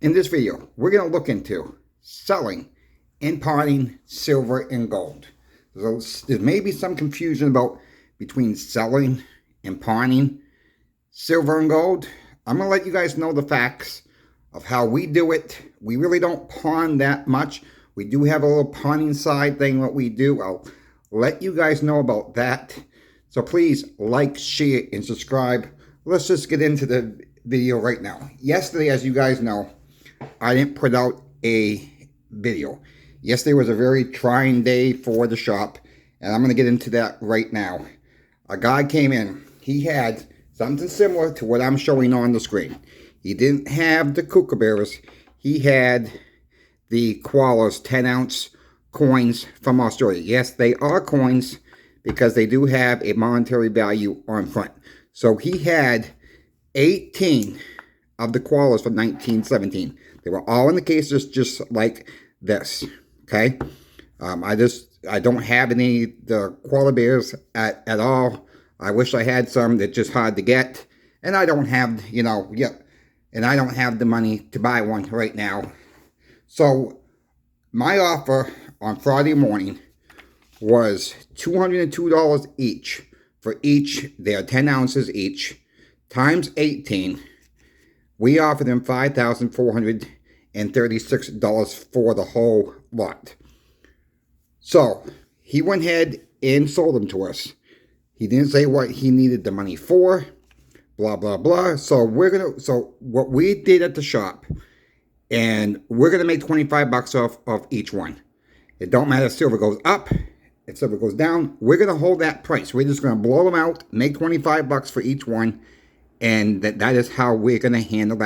In this video, we're going to look into selling and pawning silver and gold. So there may be some confusion about between selling and pawning silver and gold. I'm going to let you guys know the facts of how we do it. We really don't pawn that much. We do have a little pawning side thing what we do. I'll let you guys know about that. So please like, share, and subscribe. Let's just get into the video right now. Yesterday, as you guys know, I didn't put out a video. Yesterday was a very trying day for the shop, and I'm going to get into that right now. A guy came in. He had something similar to what I'm showing on the screen. He didn't have the kookaburras. He had the koalas 10-ounce coins from Australia. Yes, they are coins because they do have a monetary value on front. So he had 18 of the koalas from 1917. They were all in the cases just like this, okay? I don't have any the koala bears at all. I wish I had some. They're just hard to get. And I don't have, and I don't have the money to buy one right now. So my offer on Friday morning was $202 each for each. They are 10 ounces each, times 18. We offered him $5,436 for the whole lot. So he went ahead and sold them to us. He didn't say what he needed the money for, blah blah blah. So what we did at the shop, and we're gonna make 25 bucks off of each one. It don't matter if silver goes up, if silver goes down. We're gonna hold that price. We're just gonna blow them out, make 25 bucks for each one. And that is how we're going to handle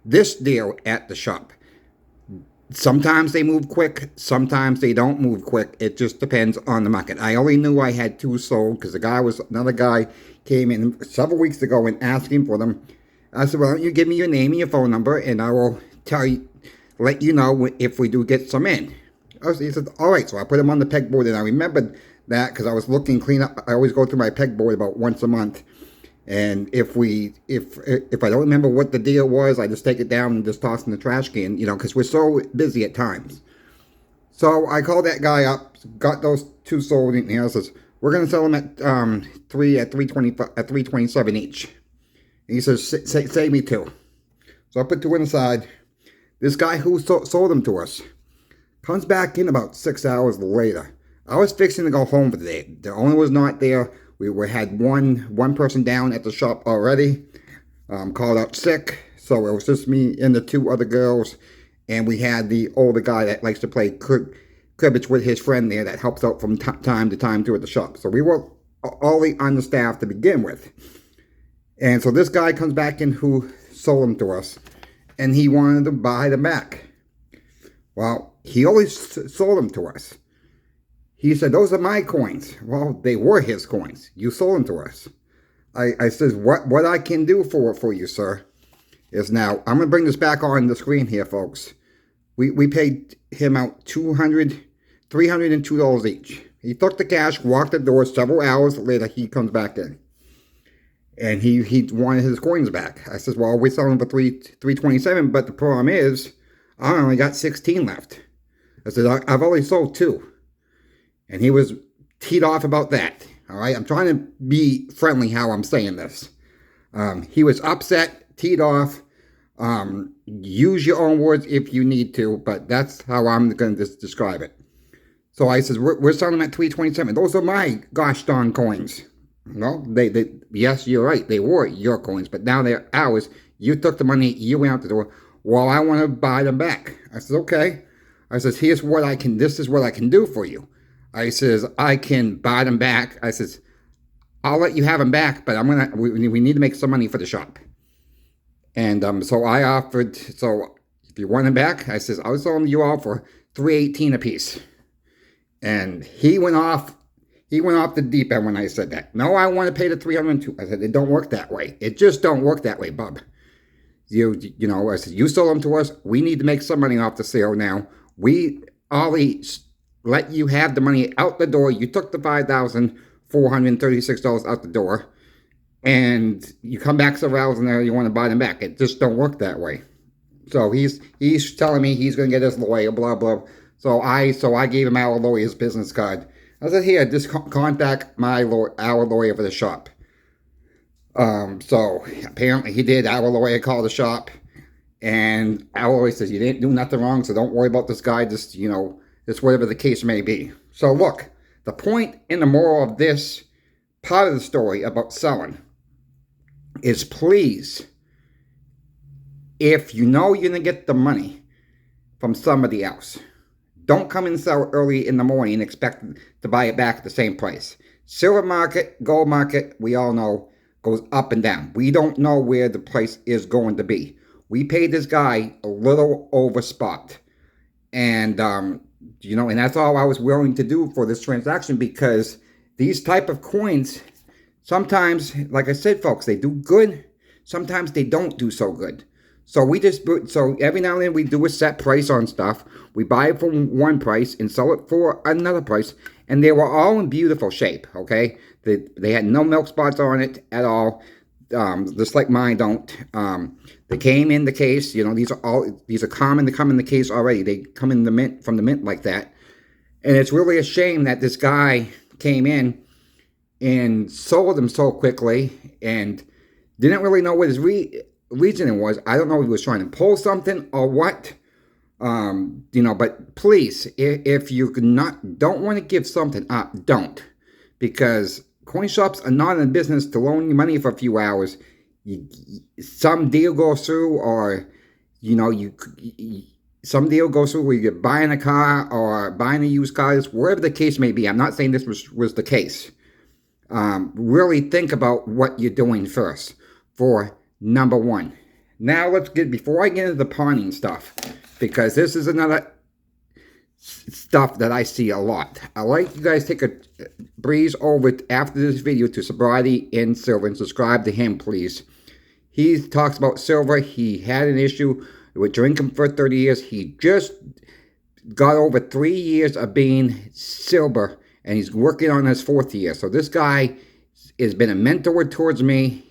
this deal at the shop. Sometimes they move quick. Sometimes they don't move quick. It just depends on the market. I only knew I had 2 sold because another guy came in several weeks ago and asking for them. I said, well, you give me your name and your phone number and I will let you know if we do get some in. He said, all right. So I put them on the pegboard, and I remembered that because I was looking clean up. I always go through my pegboard about once a month. And if I don't remember what the deal was, I just take it down and just toss in the trash can, because we're so busy at times. So I called that guy up, got those 2 sold, and he says, we're going to sell them at $327 each. And he says, save me 2. So I put 2 on the side. This guy who sold them to us comes back in about 6 hours later. I was fixing to go home for the day. The owner was not there. We had one person down at the shop already, called out sick. So it was just me and the 2 other girls. And we had the older guy that likes to play cribbage with his friend there that helps out from time to time too at the shop. So we were only understaffed to begin with. And so this guy comes back in who sold them to us. And he wanted to buy them back. Well, he only sold them to us. He said, those are my coins. Well, they were his coins. You sold them to us. I says, what I can do for you, sir, is now, I'm going to bring this back on the screen here, folks. We paid him out $302 each. He took the cash, walked the door. Several hours later, he comes back in. And he wanted his coins back. I says, well, we're selling them for $327, but the problem is, I only got 16 left. I said, I've only sold 2. And he was teed off about that. All right, I'm trying to be friendly how I'm saying this. He was upset, teed off. Use your own words if you need to, but that's how I'm going to describe it. So I says, we're selling them at $327. Those are my gosh darn coins. No, yes, you're right. They were your coins, but now they're ours. You took the money, you went out the door. Well, I want to buy them back. I says, okay. I says, this is what I can do for you. I says, I can buy them back. I says, I'll let you have them back, but we need to make some money for the shop. And so I offered, so if you want them back, I says, I was selling you all for $318 a piece. And he went off the deep end when I said that. No, I want to pay the $302. I said, it don't work that way. It just don't work that way, bub. I said, you sold them to us. We need to make some money off the sale now. We always let you have the money out the door. You took the $5,436 out the door. and you come back several hours and you want to buy them back. It just don't work that way. So he's telling me he's going to get his lawyer, blah, blah. So I gave him our lawyer's business card. I said, here, just contact our lawyer for the shop. So apparently he did. Our lawyer called the shop, and our lawyer says, you didn't do nothing wrong, so don't worry about this guy, just, just whatever the case may be. So look, the point and the moral of this part of the story about selling is, please, if you know you're going to get the money from somebody else, don't come and sell early in the morning and expect to buy it back at the same price. Silver market, gold market, we all know, goes up and down. We don't know where the price is going to be. We paid this guy a little over spot. And, and that's all I was willing to do for this transaction, because these type of coins, sometimes, like I said, folks, they do good. Sometimes they don't do so good. So every now and then we do a set price on stuff. We buy it for one price and sell it for another price. And they were all in beautiful shape, okay? They had no milk spots on it at all, just like mine don't. They came in the case. These are common to come in the case already. They come in the mint, from the mint like that. And it's really a shame that this guy came in and sold them so quickly and didn't really know what his reasoning was. I don't know if he was trying to pull something or what. But please, if you don't want to give something up, don't. Because coin shops are not in the business to loan you money for a few hours. Some deal goes through, or, some deal goes through where you're buying a car or buying a used car, wherever the case may be. I'm not saying this was the case. Really think about what you're doing first for number one. Now before I get into the pawning stuff, because this is another stuff that I see a lot. I like you guys take a breeze over after this video to Sobriety in Silver and subscribe to him, please. He talks about silver. He had an issue with drinking for 30 years. He just got over 3 years of being sober, and he's working on his 4th year. So this guy has been a mentor towards me.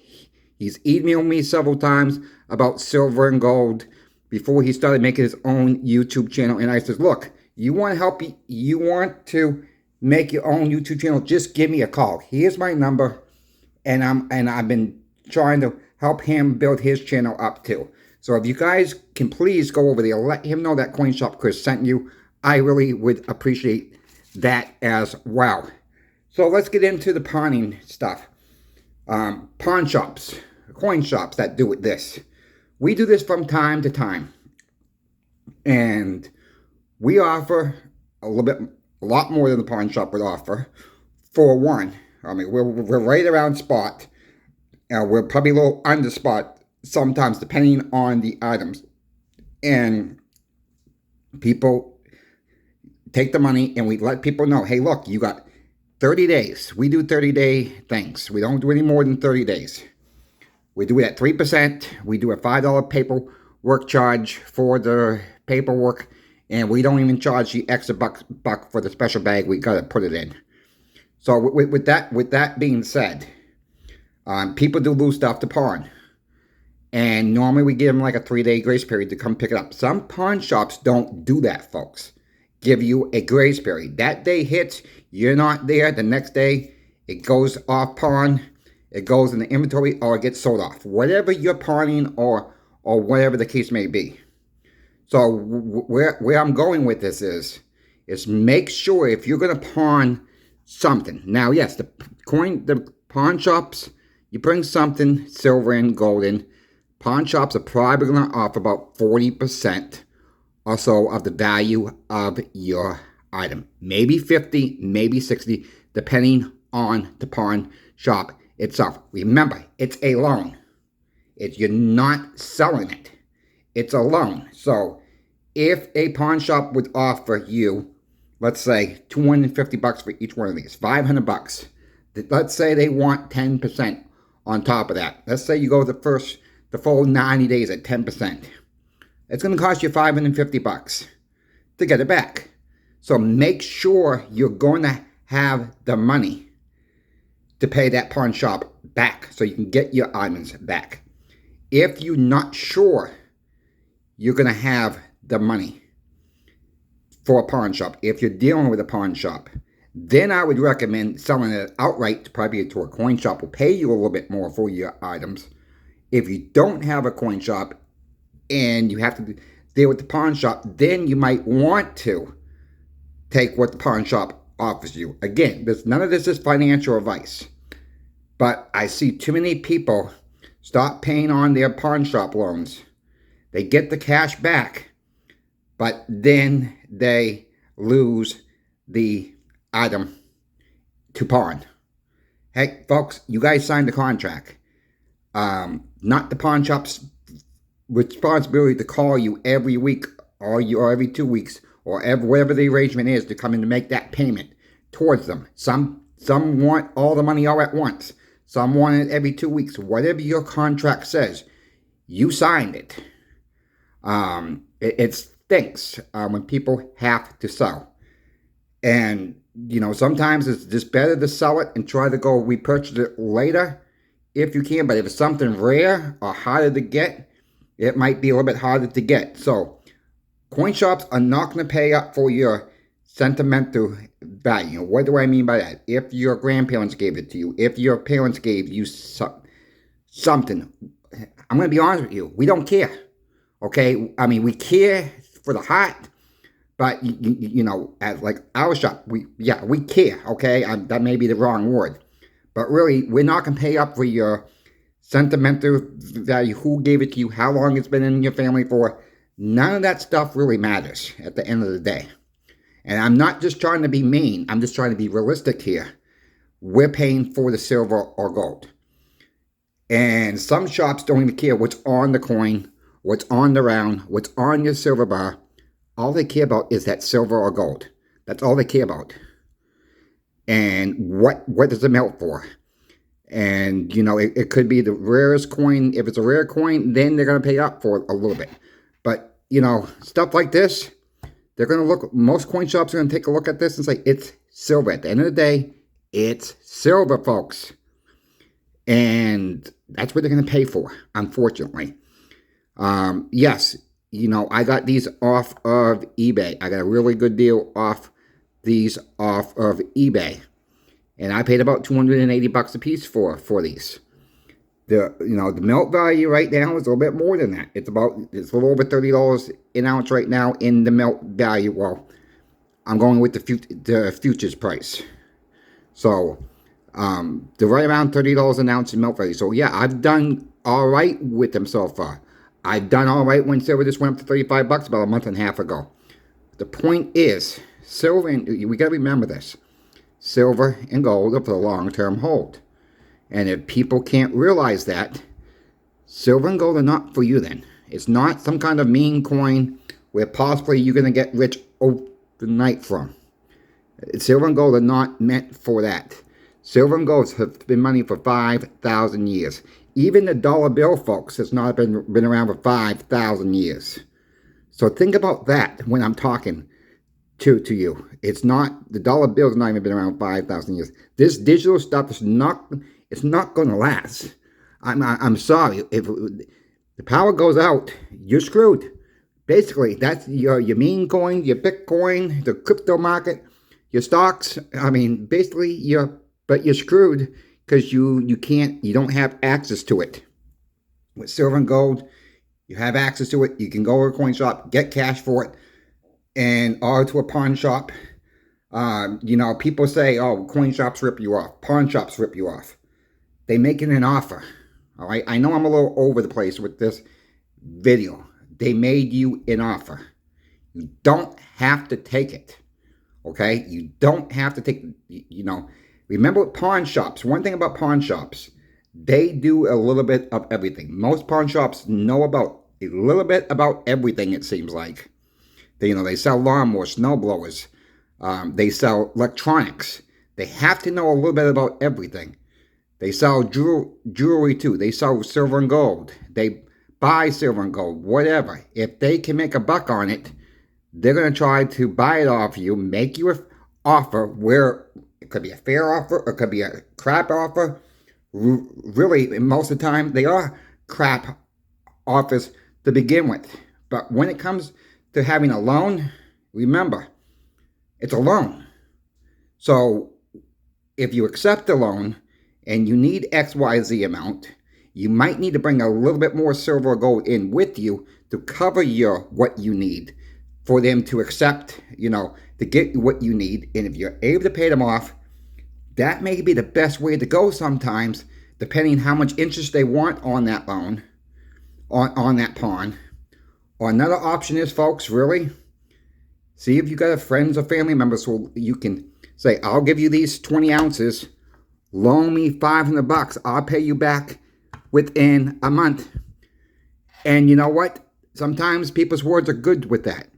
He's emailed me several times about silver and gold before he started making his own YouTube channel. And I said, look, you want to help, you want to make your own YouTube channel, just give me a call. Here's my number, and I've been trying to help him build his channel up too. So if you guys can please go over there, let him know that Coin Shop Chris sent you. I really would appreciate that as well. So let's get into the pawning stuff. Pawn shops, coin shops that do this. We do this from time to time, and we offer a lot more than the pawn shop would offer. For one, I mean, we're right around spot. We're probably a little under spot sometimes, depending on the items. And people take the money, and we let people know, hey, look, you got 30 days. We do 30-day things. We don't do any more than 30 days. We do it at 3%. We do a $5 paperwork charge for the paperwork, and we don't even charge the extra buck for the special bag we got to put it in. So with that being said, people do lose stuff to pawn. And normally we give them like a 3-day grace period to come pick it up. Some pawn shops don't do that, folks. Give you a grace period. That day hits, you're not there. The next day, it goes off pawn. It goes in the inventory, or it gets sold off. Whatever you're pawning, or whatever the case may be. So where I'm going with this is make sure if you're going to pawn something. Now, yes, the pawn shops, you bring something silver and gold in. Pawn shops are probably going to offer about 40% or so of the value of your item. Maybe 50, maybe 60, depending on the pawn shop itself. Remember, it's a loan. You're not selling it. It's a loan. So if a pawn shop would offer you, let's say, $250 for each one of these, $500. Let's say they want 10% on top of that. Let's say you go the full 90 days at 10%. It's going to cost you $550 to get it back. So make sure you're going to have the money to pay that pawn shop back so you can get your items back. If you're not sure, you're going to have the money for a pawn shop. If you're dealing with a pawn shop, then I would recommend selling it outright, probably to a coin shop will pay you a little bit more for your items. If you don't have a coin shop and you have to deal with the pawn shop, then you might want to take what the pawn shop offers you. Again, none of this is financial advice, but I see too many people stop paying on their pawn shop loans. They get the cash back, but then they lose the item to pawn. Hey, folks, you guys signed the contract. Not the pawn shop's responsibility to call you every week or every 2 weeks or whatever the arrangement is to come in to make that payment towards them. Some want all the money all at once. Some want it every 2 weeks. Whatever your contract says, you signed it. It stinks when people have to sell. And, sometimes it's just better to sell it and try to go repurchase it later if you can. But if it's something rare or harder to get, it might be a little bit harder to get. So, coin shops are not going to pay up for your sentimental value. What do I mean by that? If your grandparents gave it to you, if your parents gave you something, I'm going to be honest with you, we don't care. Okay? I mean, we care for the heart, but, at like our shop, we care, okay? That may be the wrong word. But really, we're not going to pay up for your sentimental value, who gave it to you, how long it's been in your family for. None of that stuff really matters at the end of the day. And I'm not just trying to be mean. I'm just trying to be realistic here. We're paying for the silver or gold. And some shops don't even care what's on the coin, what's on the round, what's on your silver bar. All they care about is that silver or gold. That's all they care about. And what does it melt for? And, it could be the rarest coin. If it's a rare coin, then they're going to pay up for it a little bit. But, stuff like this, they're going to look, most coin shops are going to take a look at this and say, it's silver. At the end of the day, it's silver, folks. And that's what they're going to pay for, unfortunately. Yes, I got these off of eBay. I got a really good deal off these off of eBay. And I paid about $280 a piece for these. The melt value right now is a little bit more than that. It's a little over $30 an ounce right now in the melt value. Well, I'm going with the futures price. So, they're right around $30 an ounce in melt value. So yeah, I've done all right with them so far. I've done all right when silver just went up to $35 about a month and a half ago. The point is, silver, and we got to remember this, silver and gold are for the long-term hold. And if people can't realize that, silver and gold are not for you then. It's not some kind of mean coin where possibly you're going to get rich overnight from. Silver and gold are not meant for that. Silver and gold have been money for 5,000 years. Even the dollar bill, folks, has not been around for 5,000 years. So think about that when I'm talking to you. It's not, the dollar bill's not even been around 5,000 years. This digital stuff is not, it's not going to last. I'm sorry. If the power goes out, you're screwed. Basically, that's your meme coin, your Bitcoin, the crypto market, your stocks. I mean, basically, you're screwed because you don't have access to it. With silver and gold, you have access to it. You can go to a coin shop, get cash for it, and or to a pawn shop. People say, oh, coin shops rip you off. Pawn shops rip you off. They make it an offer. All right. I know I'm a little over the place with this video. They made you an offer. You don't have to take it. Okay. You don't have to take, remember pawn shops. One thing about pawn shops, they do a little bit of everything. Most pawn shops know about a little bit about everything, it seems like. They sell lawnmowers, snow blowers. They sell electronics. They have to know a little bit about everything. They sell jewelry too. They sell silver and gold. They buy silver and gold, whatever. If they can make a buck on it, they're going to try to buy it off you, make you an offer where it could be a fair offer or it could be a crap offer. Really, most of the time, they are crap offers to begin with. But when it comes to having a loan, remember, it's a loan. So if you accept the loan and you need XYZ amount, you might need to bring a little bit more silver or gold in with you to cover what you need for them to accept, to get what you need. And if you're able to pay them off, that may be the best way to go sometimes, depending how much interest they want on that loan, on that pawn. Or another option is, folks, really, see if you got friends or family members who you can say, I'll give you these 20 ounces, loan me $500, I'll pay you back within a month. And you know what? Sometimes people's words are good with that.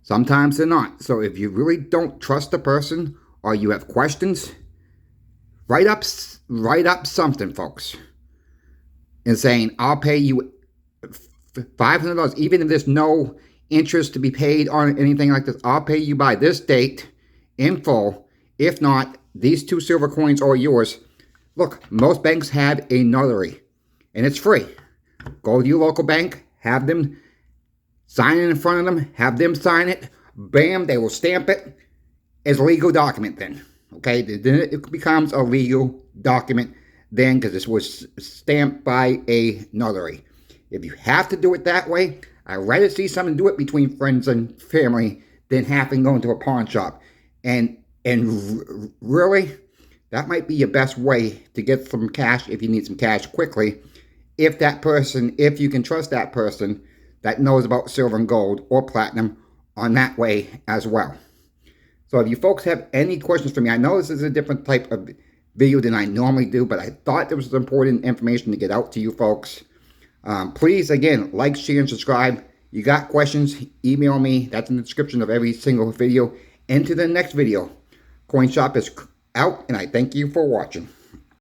Sometimes they're not. So if you really don't trust the person or you have questions, write up something, folks, and saying, I'll pay you $500, even if there's no interest to be paid on anything like this. I'll pay you by this date in full. If not, these 2 silver coins are yours. Look, most banks have a notary, and it's free. Go to your local bank, have them sign it in front of them, have them sign it. Bam, they will stamp it as a legal document then. Okay, then it becomes a legal document then, because this was stamped by a notary. If you have to do it that way, I'd rather see someone do it between friends and family than having to go into a pawn shop. And really, that might be your best way to get some cash if you need some cash quickly. If you can trust that person that knows about silver and gold or platinum on that way as well. So if you folks have any questions for me, I know this is a different type of video than I normally do, but I thought there was important information to get out to you folks. Please, again, like, share, and subscribe. You got questions, email me. That's in the description of every single video. And to the next video. CoinShop is out, and I thank you for watching.